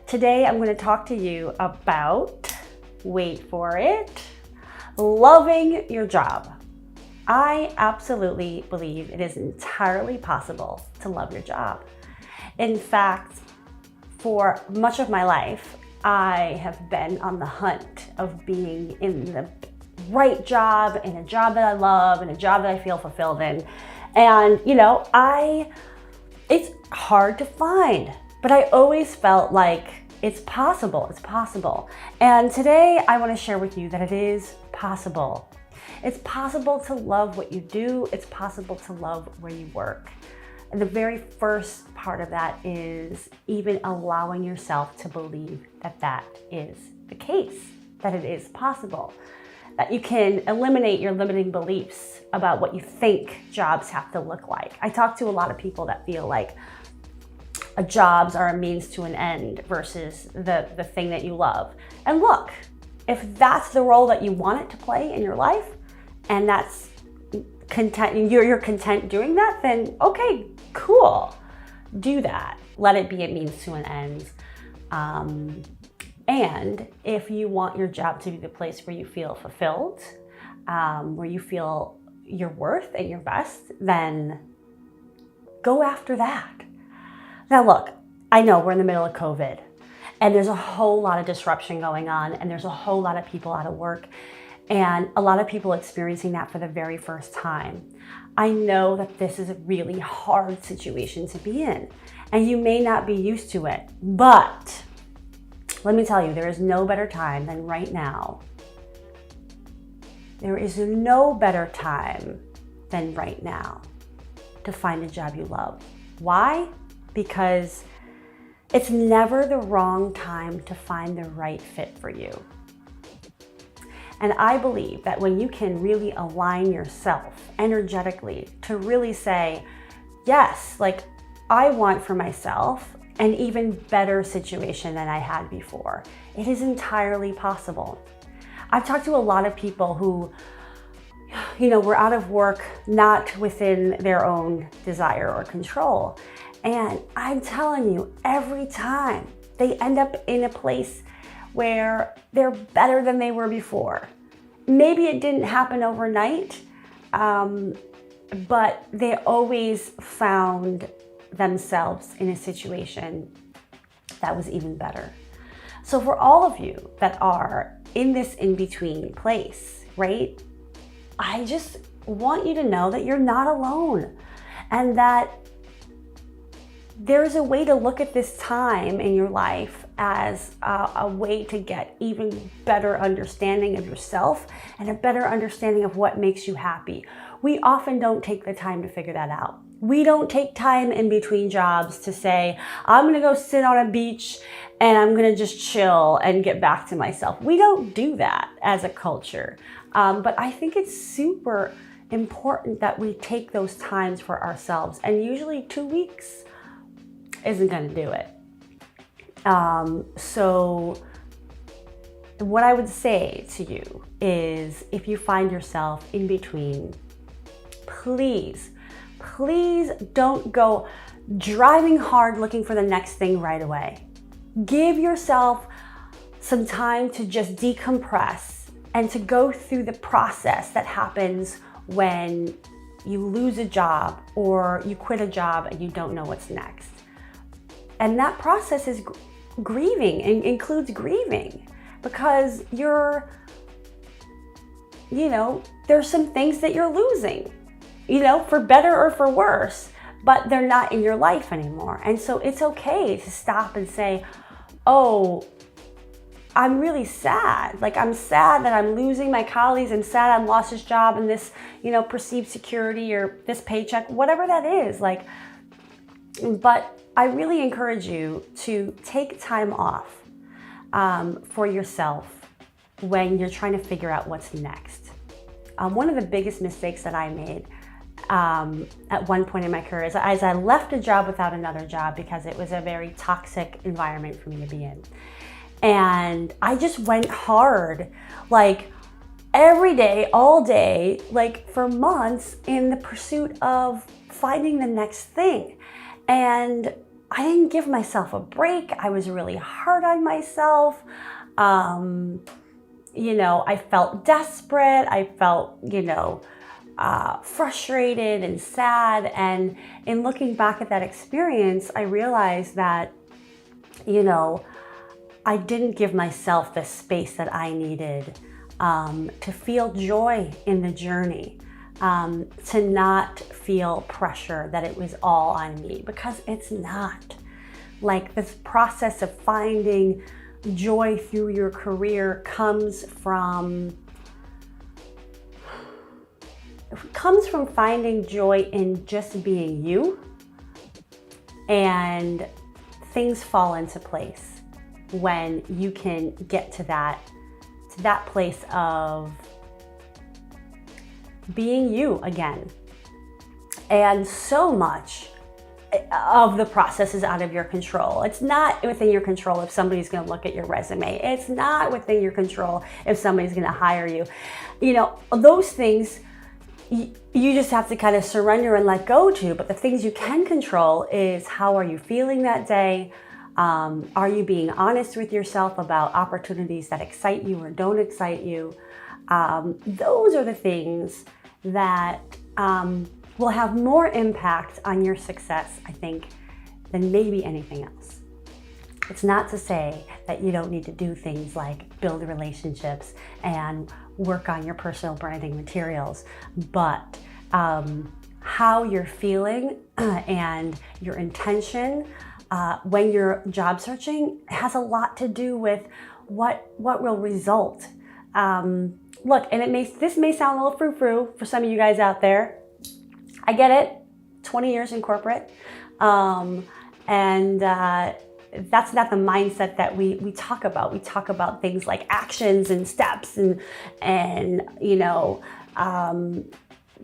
Today I'm going to talk to you about, wait for it, loving your job. I absolutely believe it is entirely possible to love your job. In fact, for much of my life, I have been on the hunt of being in the right job, in a job that I love, in a job that I feel fulfilled in. And it's hard to find, but I always felt like it's possible. And today I want to share with you that it is possible. It's possible to love what you do. It's possible to love where you work. And the very first part of that is even allowing yourself to believe that that is the case, that it is possible, that you can eliminate your limiting beliefs about what you think jobs have to look like. I talk to a lot of people that feel like jobs are a means to an end versus the thing that you love. And look, if that's the role that you want it to play in your life, and that's content, you're content doing that, then okay, cool, do that. Let it be a means to an end. And if you want your job to be the place where you feel fulfilled, where you feel your worth and your best, then go after that. Now look, I know we're in the middle of COVID and there's a whole lot of disruption going on and there's a whole lot of people out of work and a lot of people experiencing that for the very first time. I know that this is a really hard situation to be in and you may not be used to it, but let me tell you, there is no better time than right now. There is no better time than right now to find a job you love. Why? Because it's never the wrong time to find the right fit for you. And I believe that when you can really align yourself energetically to really say, yes, like I want for myself an even better situation than I had before. It is entirely possible. I've talked to a lot of people who, were out of work, not within their own desire or control. And I'm telling you, every time they end up in a place where they're better than they were before. Maybe it didn't happen overnight, but they always found themselves in a situation that was even better. So for all of you that are in this in-between place, right? I just want you to know that you're not alone and that there's a way to look at this time in your life as a way to get even better understanding of yourself and a better understanding of what makes you happy. We often don't take the time to figure that out. We don't take time in between jobs to say, I'm gonna go sit on a beach and I'm gonna just chill and get back to myself. We don't do that as a culture. But I think it's super important that we take those times for ourselves, and usually 2 weeks isn't gonna do it. So what I would say to you is if you find yourself in between, please don't go driving hard looking for the next thing right away. Give yourself some time to just decompress and to go through the process that happens when you lose a job or you quit a job and you don't know what's next. And that process is grieving and includes grieving because there's some things that you're losing, for better or for worse, but they're not in your life anymore. And so it's okay to stop and say, oh, I'm really sad. Like I'm sad that I'm losing my colleagues. I'm sad I lost this job and this, perceived security or this paycheck, whatever that is. But I really encourage you to take time off for yourself when you're trying to figure out what's next. One of the biggest mistakes that I made at one point in my career is I left a job without another job because it was a very toxic environment for me to be in. And I just went hard, every day, all day, for months in the pursuit of finding the next thing. And I didn't give myself a break. I was really hard on myself. I felt desperate. I felt, frustrated and sad. And in looking back at that experience, I realized that, I didn't give myself the space that I needed to feel joy in the journey, to not feel pressure that it was all on me, because it's not. Like, this process of finding joy through your career comes from finding joy in just being you, and things fall into place when you can get to that place of being you again. And so much of the process is out of your control. It's not within your control if somebody's going to look at your resume. It's not within your control if somebody's going to hire you. Those things you just have to kind of surrender and let go to. But the things you can control is, how are you feeling that day? Are you being honest with yourself about opportunities that excite you or don't excite you? Those are the things that will have more impact on your success, I think, than maybe anything else. It's not to say that you don't need to do things like build relationships and work on your personal branding materials, but how you're feeling and your intention when you're job searching has a lot to do with what will result. Look, and this may sound a little frou-frou for some of you guys out there. I get it, 20 years in corporate. And that's not the mindset that we talk about. We talk about things like actions and steps and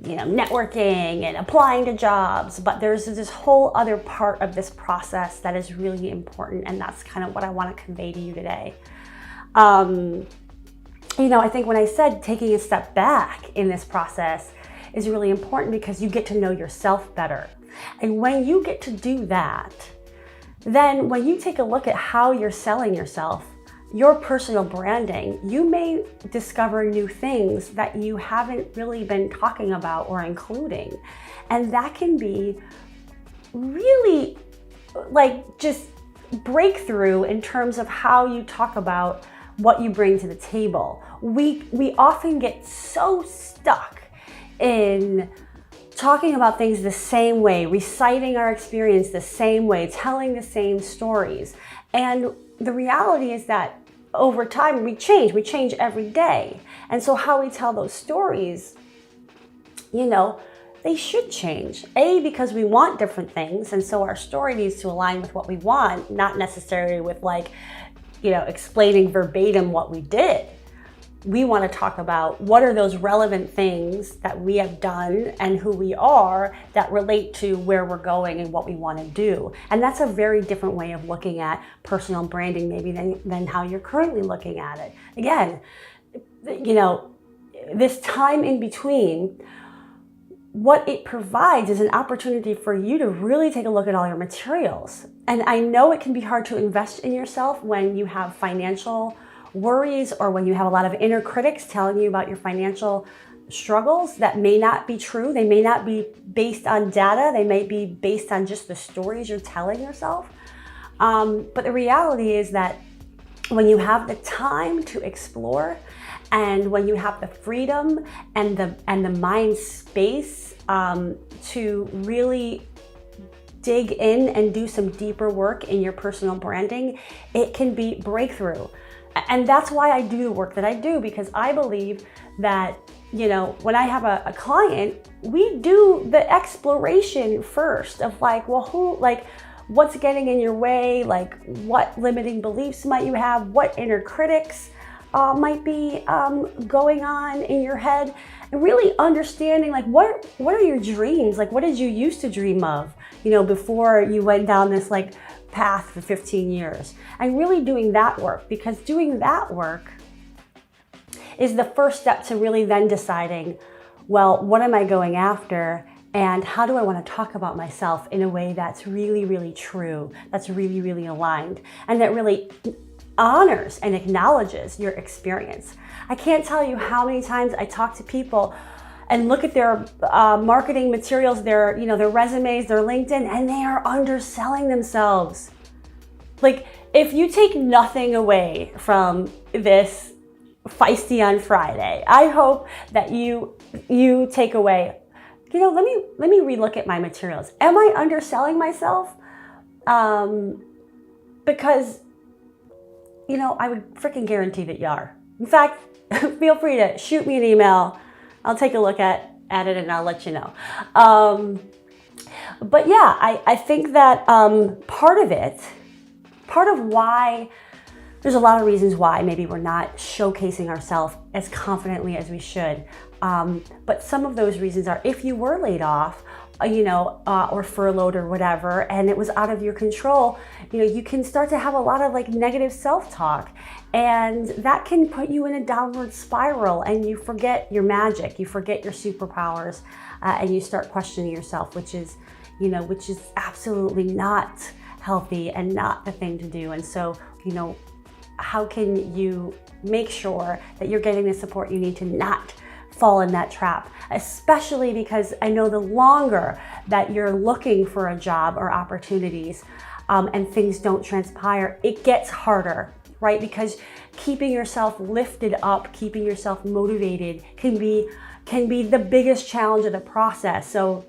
networking and applying to jobs. But there's this whole other part of this process that is really important. And that's kind of what I want to convey to you today. I think when I said taking a step back in this process is really important, because you get to know yourself better. And when you get to do that, then when you take a look at how you're selling yourself, your personal branding, you may discover new things that you haven't really been talking about or including. And that can be really just breakthrough in terms of how you talk about what you bring to the table. We often get so stuck in talking about things the same way, reciting our experience the same way, telling the same stories. And the reality is that over time we change every day. And so how we tell those stories, they should change. Because we want different things, and so our story needs to align with what we want, not necessarily with explaining verbatim what we did. We want to talk about what are those relevant things that we have done and who we are that relate to where we're going and what we want to do. And that's a very different way of looking at personal branding maybe than how you're currently looking at it. Again, this time in between, what it provides is an opportunity for you to really take a look at all your materials. And I know it can be hard to invest in yourself when you have financial worries, or when you have a lot of inner critics telling you about your financial struggles that may not be true. They may not be based on data. They may be based on just the stories you're telling yourself. But the reality is that when you have the time to explore, and when you have the freedom and the mind space to really dig in and do some deeper work in your personal branding, it can be breakthrough. And that's why I do the work that I do, because I believe that, when I have a client, we do the exploration first of what's getting in your way, what limiting beliefs might you have, what inner critics might be going on in your head, and really understanding what are your dreams, what did you used to dream of, before you went down this path for 15 years, and really doing that work, because doing that work is the first step to really then deciding, well, what am I going after, And how do I want to talk about myself in a way that's really, really true, that's really, really aligned, and that really honors and acknowledges your experience. I can't tell you how many times I talk to people and look at their marketing materials, their resumes, their LinkedIn, and they are underselling themselves. Like, if you take nothing away from this Feisty on Friday, I hope that you take away, let me relook at my materials. Am I underselling myself? Because I would freaking guarantee that you are. In fact, feel free to shoot me an email. I'll take a look at it and I'll let you know. But yeah, I think that part of why, there's a lot of reasons why maybe we're not showcasing ourselves as confidently as we should. But some of those reasons are, if you were laid off, or furloughed or whatever, and it was out of your control, you can start to have a lot of negative self-talk, and that can put you in a downward spiral, and you forget your magic, you forget your superpowers, and you start questioning yourself, which is absolutely not healthy and not the thing to do. And so, how can you make sure that you're getting the support you need to not fall in that trap? Especially because I know the longer that you're looking for a job or opportunities and things don't transpire, it gets harder, right? Because keeping yourself lifted up, keeping yourself motivated can be the biggest challenge of the process. So,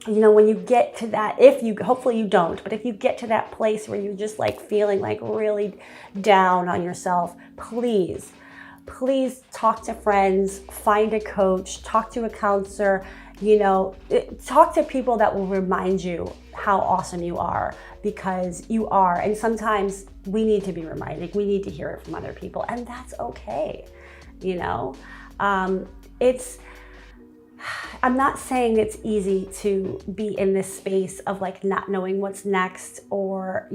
when you get to that, hopefully you don't, but if you get to that place where you're just feeling really down on yourself, please talk to friends, find a coach, talk to a counselor, talk to people that will remind you how awesome you are, because you are. And sometimes we need to be reminded, we need to hear it from other people, and that's okay. I'm not saying it's easy to be in this space of not knowing what's next, or,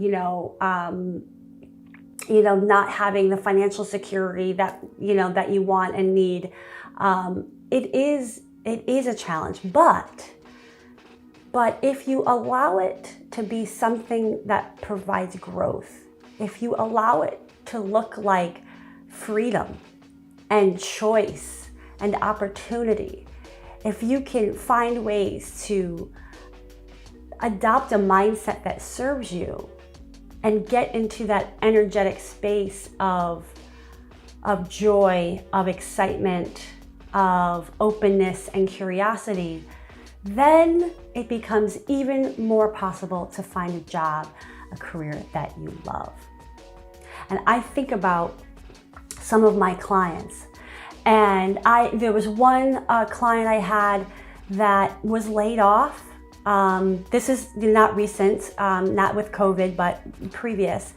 not having the financial security that you want and need. It is a challenge, but if you allow it to be something that provides growth, if you allow it to look like freedom and choice and opportunity, if you can find ways to adopt a mindset that serves you and get into that energetic space of joy, of excitement, of openness and curiosity, then it becomes even more possible to find a job, a career that you love. And I think about some of my clients, and there was one client I had that was laid off. This is not recent, not with COVID, but previous.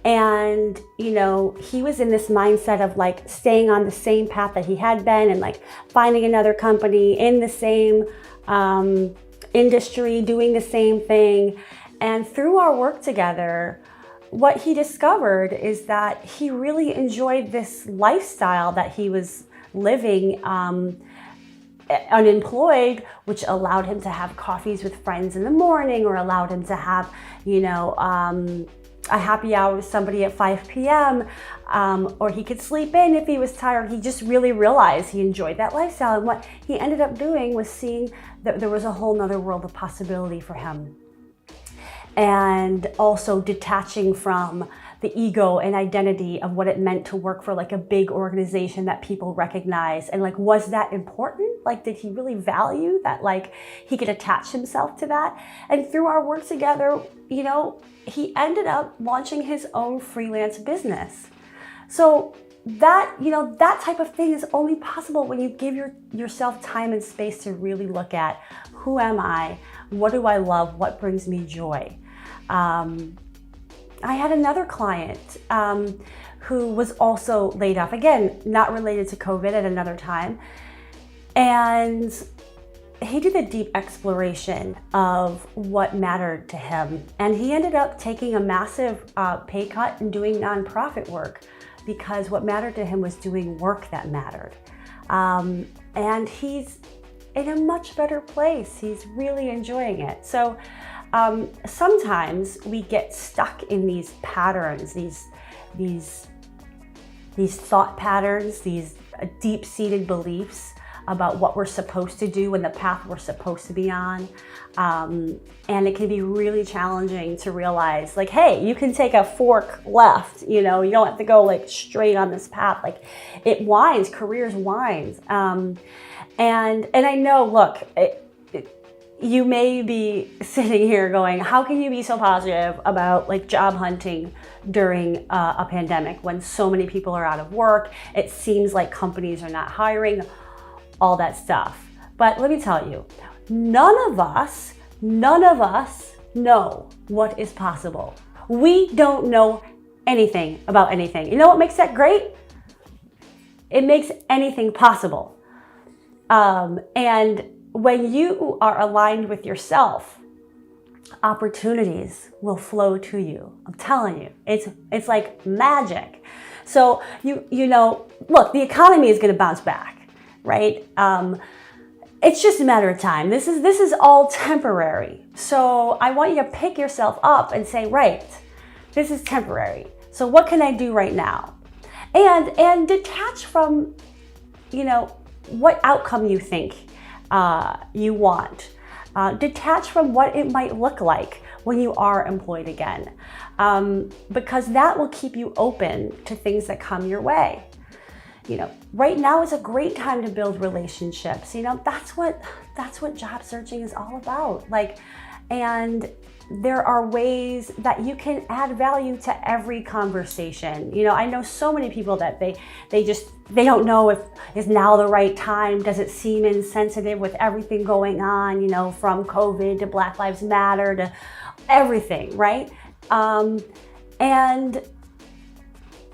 And, he was in this mindset of staying on the same path that he had been, and finding another company in the same industry, doing the same thing. And through our work together, what he discovered is that he really enjoyed this lifestyle that he was living unemployed, which allowed him to have coffees with friends in the morning, or allowed him to have, a happy hour with somebody at 5 p.m. Or he could sleep in if he was tired. He just really realized he enjoyed that lifestyle. And what he ended up doing was seeing that there was a whole nother world of possibility for him. And also detaching from the ego and identity of what it meant to work for a big organization that people recognize. And was that important? Did he really value that? He could attach himself to that. And through our work together, he ended up launching his own freelance business. So that, that type of thing is only possible when you give yourself time and space to really look at, who am I? What do I love? What brings me joy? I had another client who was also laid off, again, not related to COVID, at another time. And he did a deep exploration of what mattered to him. And he ended up taking a massive pay cut and doing nonprofit work, because what mattered to him was doing work that mattered. And he's in a much better place. He's really enjoying it. So sometimes we get stuck in these patterns, these thought patterns, these deep-seated beliefs about what we're supposed to do and the path we're supposed to be on. And it can be really challenging to realize, like, hey, you can take a fork left, you know, you don't have to go like straight on this path. Like, it winds, careers winds. And I know, look, you may be sitting here going, how can you be so positive about like job hunting during a pandemic when so many people are out of work? It seems like companies are not hiring, all that stuff. But let me tell you, none of us know what is possible. We don't know anything about anything. You know what makes that great? It makes anything possible. And when you are aligned with yourself, opportunities will flow to you. I'm telling you, it's like magic. So you know, look, the economy is going to bounce back, right? It's just a matter of time. This is all temporary. So I want you to pick yourself up and say, right, this is temporary. So what can I do right now? And detach from, you know, what outcome you think you want. Detach from what it might look like when you are employed again, because that will keep you open to things that come your way. You know, right now is a great time to build relationships. You know, that's what job searching is all about. Like, and there are ways that you can add value to every conversation. You know, I know so many people that they don't know if is now the right time. Does it seem insensitive with everything going on, you know, from COVID to Black Lives Matter to everything, right? And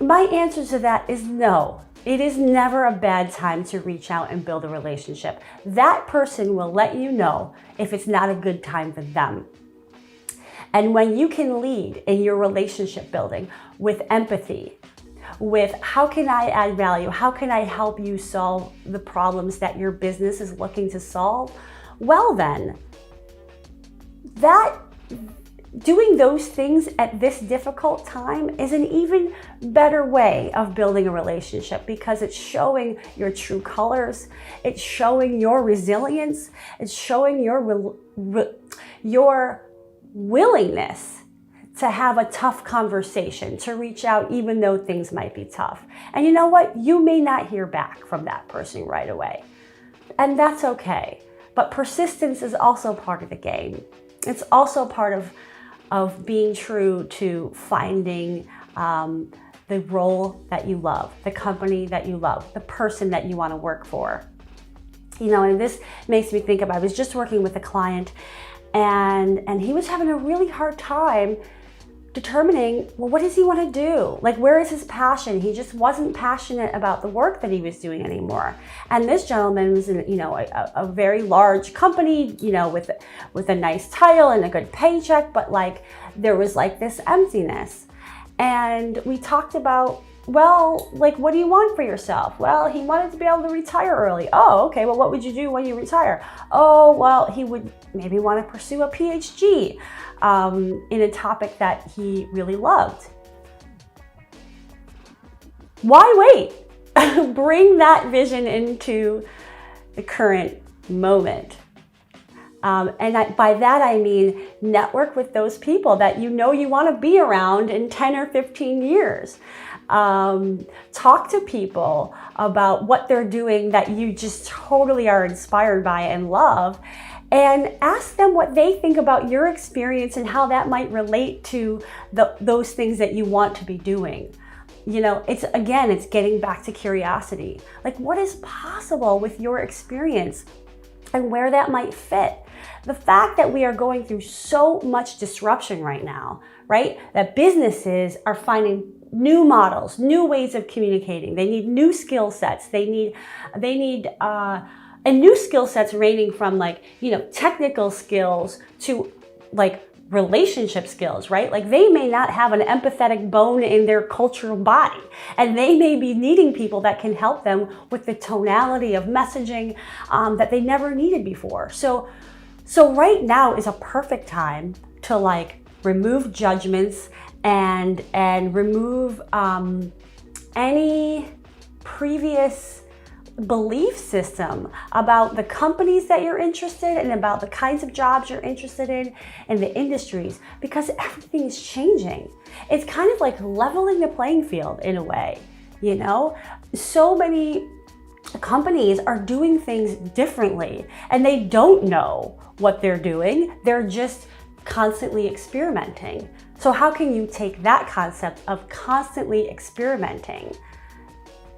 my answer to that is no. It is never a bad time to reach out and build a relationship. That person will let you know if it's not a good time for them. And when you can lead in your relationship building with empathy, with how can I add value? How can I help you solve the problems that your business is looking to solve? Well then, doing those things at this difficult time is an even better way of building a relationship, because it's showing your true colors, it's showing your resilience, it's showing your willingness to have a tough conversation, to reach out even though things might be tough. And you know what? You may not hear back from that person right away, and that's okay. But persistence is also part of the game. It's also part of being true to finding the role that you love, the company that you love, the person that you want to work for. You know, and this makes me think about, I was just working with a client, and he was having a really hard time determining, well, what does he want to do? Like, where is his passion? He just wasn't passionate about the work that he was doing anymore. And this gentleman was in, you know, a very large company, you know, with a nice title and a good paycheck, but like there was like this emptiness. And we talked about, well, like, what do you want for yourself? Well, he wanted to be able to retire early. Oh, okay. Well, what would you do when you retire? Oh, well, he would maybe want to pursue a PhD in a topic that he really loved. Why wait? Bring that vision into the current moment. And by that, I mean network with those people that you know you want to be around in 10 or 15 years. Talk to people about what they're doing that you just totally are inspired by and love, and ask them what they think about your experience and how that might relate to those things that you want to be doing. You know, it's getting back to curiosity. Like, what is possible with your experience and where that might fit? The fact that we are going through so much disruption right now, right? That businesses are finding new models, new ways of communicating. They need new skill sets. They need and new skill sets ranging from, like, you know, technical skills to like relationship skills, right? Like they may not have an empathetic bone in their cultural body, and they may be needing people that can help them with the tonality of messaging that they never needed before. So right now is a perfect time to like remove judgments and remove any previous belief system about the companies that you're interested in and about the kinds of jobs you're interested in and the industries, because everything is changing. It's kind of like leveling the playing field in a way, you know? So many companies are doing things differently and they don't know what they're doing. They're just constantly experimenting. So how can you take that concept of constantly experimenting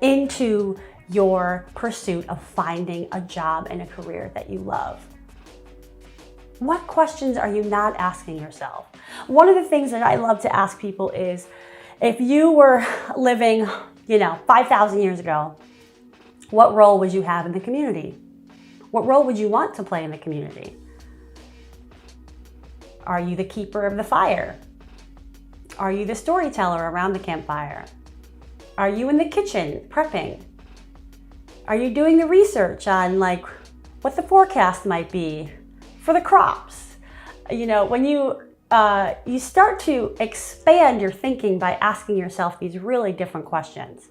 into your pursuit of finding a job and a career that you love? What questions are you not asking yourself? One of the things that I love to ask people is, if you were living, 5,000 years ago, what role would you have in the community? What role would you want to play in the community? Are you the keeper of the fire? Are you the storyteller around the campfire? Are you in the kitchen prepping? Are you doing the research on like what the forecast might be for the crops? When you start to expand your thinking by asking yourself these really different questions.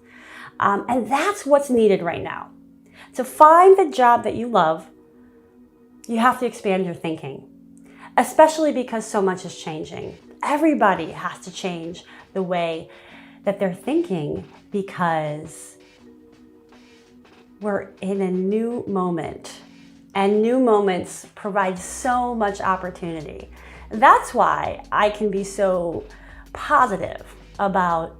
And that's what's needed right now. To find the job that you love, you have to expand your thinking, especially because so much is changing. Everybody has to change the way that they're thinking, because we're in a new moment, and new moments provide so much opportunity. That's why I can be so positive about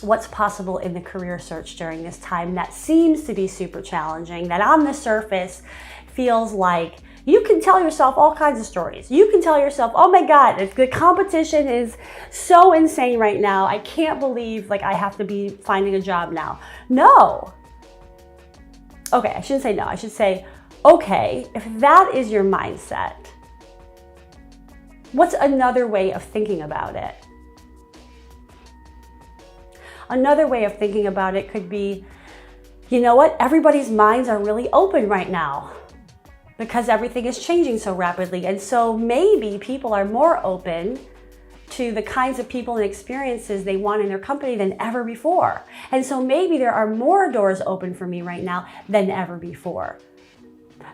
what's possible in the career search during this time that seems to be super challenging, that on the surface feels like you can tell yourself all kinds of stories. You can tell yourself, oh my God, the competition is so insane right now. I can't believe like I have to be finding a job now. No. Okay, I shouldn't say no. I should say, okay, if that is your mindset, what's another way of thinking about it? Another way of thinking about it could be, you know what? Everybody's minds are really open right now because everything is changing so rapidly. And so maybe people are more open to the kinds of people and experiences they want in their company than ever before. And so maybe there are more doors open for me right now than ever before.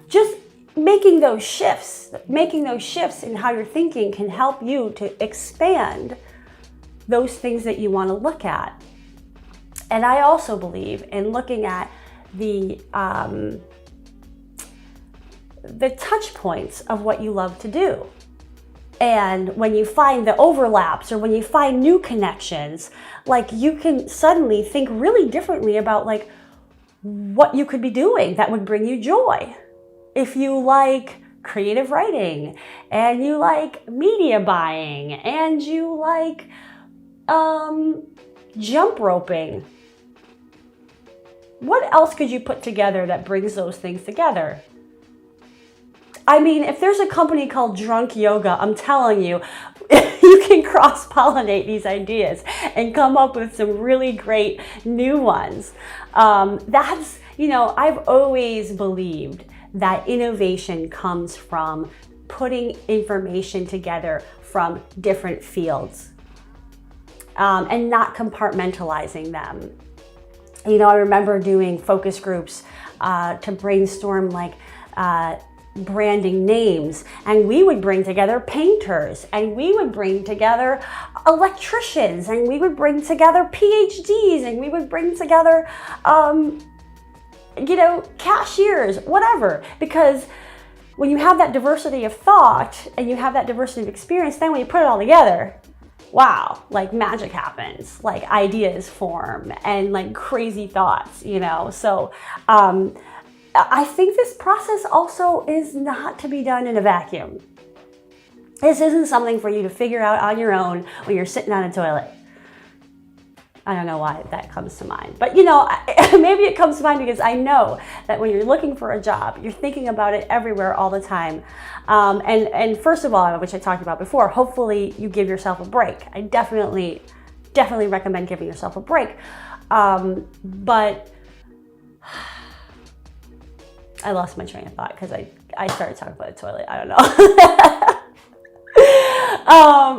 Just making those shifts in how you're thinking can help you to expand those things that you want to look at. And I also believe in looking at the touch points of what you love to do. And when you find the overlaps or when you find new connections, like you can suddenly think really differently about like what you could be doing that would bring you joy. If you like creative writing and you like media buying and you like jump roping, what else could you put together that brings those things together? I mean, if there's a company called Drunk Yoga, I'm telling you, you can cross-pollinate these ideas and come up with some really great new ones. I've always believed that innovation comes from putting information together from different fields and not compartmentalizing them. I remember doing focus groups to brainstorm branding names, and we would bring together painters, and we would bring together electricians, and we would bring together PhDs, and we would bring together cashiers, whatever. Because when you have that diversity of thought and you have that diversity of experience, then when you put it all together, wow, like magic happens, like ideas form and like crazy thoughts, So I think this process also is not to be done in a vacuum. This isn't something for you to figure out on your own when you're sitting on a toilet. I don't know why that comes to mind, but you know, maybe it comes to mind because I know that when you're looking for a job, you're thinking about it everywhere all the time. And first of all, which I talked about before, hopefully you give yourself a break. I definitely recommend giving yourself a break. But I lost my train of thought because I started talking about the toilet. I don't know.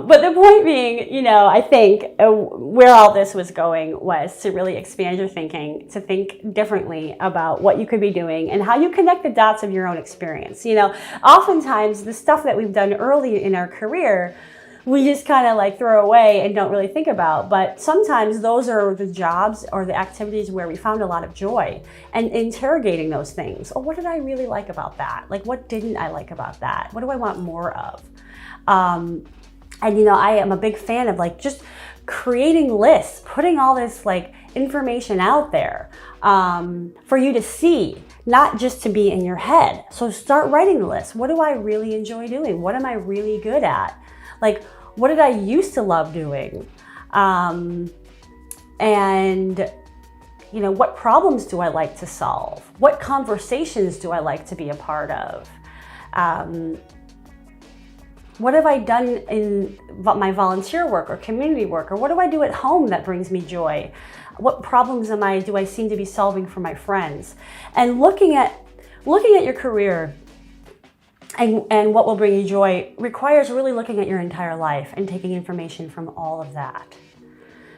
But the point being, you know, I think where all this was going was to really expand your thinking, to think differently about what you could be doing and how you connect the dots of your own experience. You know, oftentimes the stuff that we've done early in our career, we just kind of like throw away and don't really think about. But sometimes those are the jobs or the activities where we found a lot of joy, and interrogating those things. Oh, what did I really like about that? Like, what didn't I like about that? What do I want more of? And you know, I am a big fan of like just creating lists, putting all this like information out there for you to see, not just to be in your head. So start writing the list. What do I really enjoy doing? What am I really good at? Like, what did I used to love doing? And you know, what problems do I like to solve? What conversations do I like to be a part of? What have I done in my volunteer work or community work? Or what do I do at home that brings me joy? What problems do I seem to be solving for my friends? And looking at your career and what will bring you joy requires really looking at your entire life and taking information from all of that.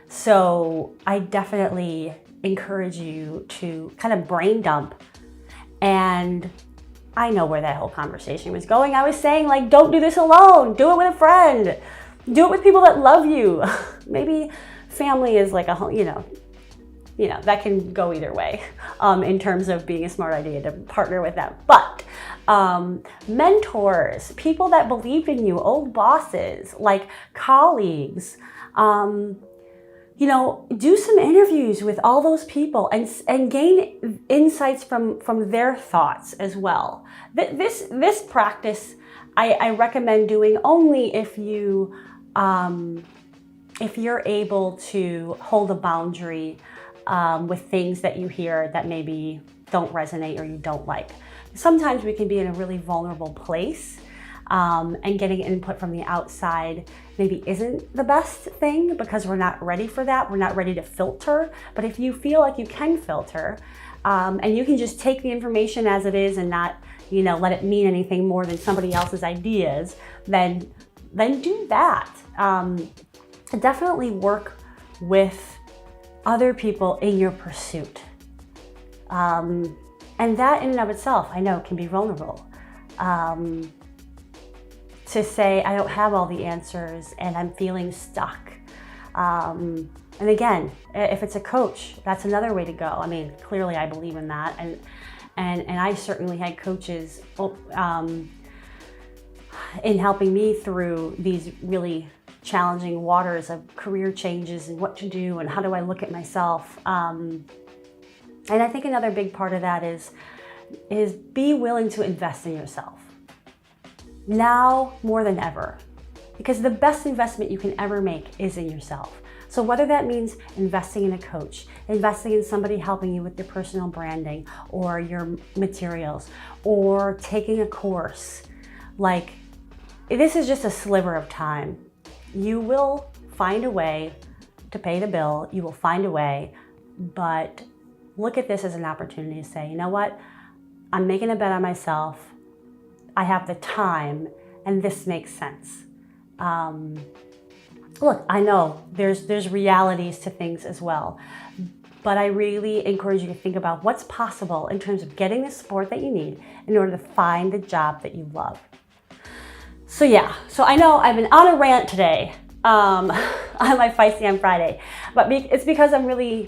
So I definitely encourage you to kind of brain dump. And I know where that whole conversation was going. I was saying, like, don't do this alone. Do it with a friend. Do it with people that love you. Maybe family is like you know, that can go either way in terms of being a smart idea to partner with them. But mentors, people that believe in you, old bosses, like colleagues, you know, do some interviews with all those people and gain insights from their thoughts as well. This practice I recommend doing only if you're able to hold a boundary with things that you hear that maybe don't resonate or you don't like. Sometimes we can be in a really vulnerable place, and getting input from the outside maybe isn't the best thing because we're not ready for that. We're not ready to filter. But if you feel like you can filter, and you can just take the information as it is and not, you know, let it mean anything more than somebody else's ideas, then do that. Definitely work with other people in your pursuit. And that in and of itself, I know, can be vulnerable. To say, I don't have all the answers and I'm feeling stuck. And again, if it's a coach, that's another way to go. I mean, clearly I believe in that. And I certainly had coaches in helping me through these really challenging waters of career changes and what to do and how do I look at myself. And I think another big part of that is be willing to invest in yourself. Now more than ever, because the best investment you can ever make is in yourself. So whether that means investing in a coach, investing in somebody helping you with your personal branding or your materials, or taking a course, like, this is just a sliver of time. You will find a way to pay the bill. You will find a way, but look at this as an opportunity to say, you know what? I'm making a bet on myself. I have the time, and this makes sense. Look, I know there's realities to things as well, but I really encourage you to think about what's possible in terms of getting the support that you need in order to find the job that you love. So yeah, so I know I've been on a rant today on my Feisty on Friday, but it's because I'm really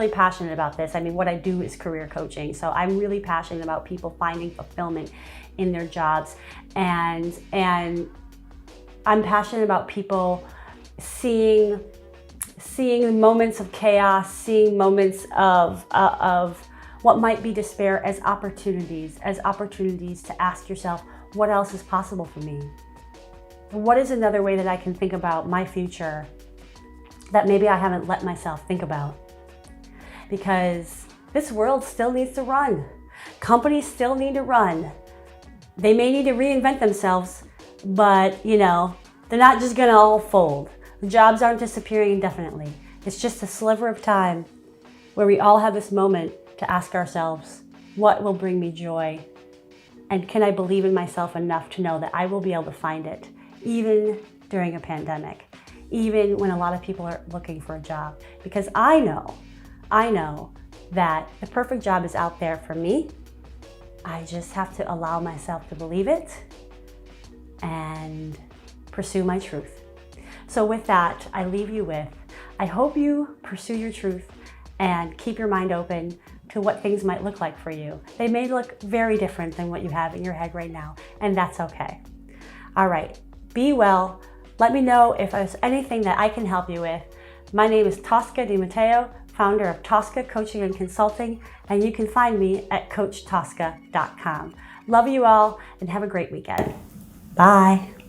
passionate about this. I mean, what I do is career coaching, so I'm really passionate about people finding fulfillment in their jobs, and I'm passionate about people seeing moments of chaos, seeing moments of what might be despair as opportunities to ask yourself, what else is possible for me? What is another way that I can think about my future that maybe I haven't let myself think about. Because this world still needs to run. Companies still need to run. They may need to reinvent themselves, but they're not just gonna all fold. The jobs aren't disappearing indefinitely. It's just a sliver of time where we all have this moment to ask ourselves, what will bring me joy? And can I believe in myself enough to know that I will be able to find it, even during a pandemic, even when a lot of people are looking for a job? Because I know that the perfect job is out there for me. I just have to allow myself to believe it and pursue my truth. So with that, I leave you with, I hope you pursue your truth and keep your mind open to what things might look like for you. They may look very different than what you have in your head right now, and that's okay. All right, be well. Let me know if there's anything that I can help you with. My name is Tosca Di Matteo, founder of Tosca Coaching and Consulting, and you can find me at CoachTosca.com. Love you all and have a great weekend. Bye.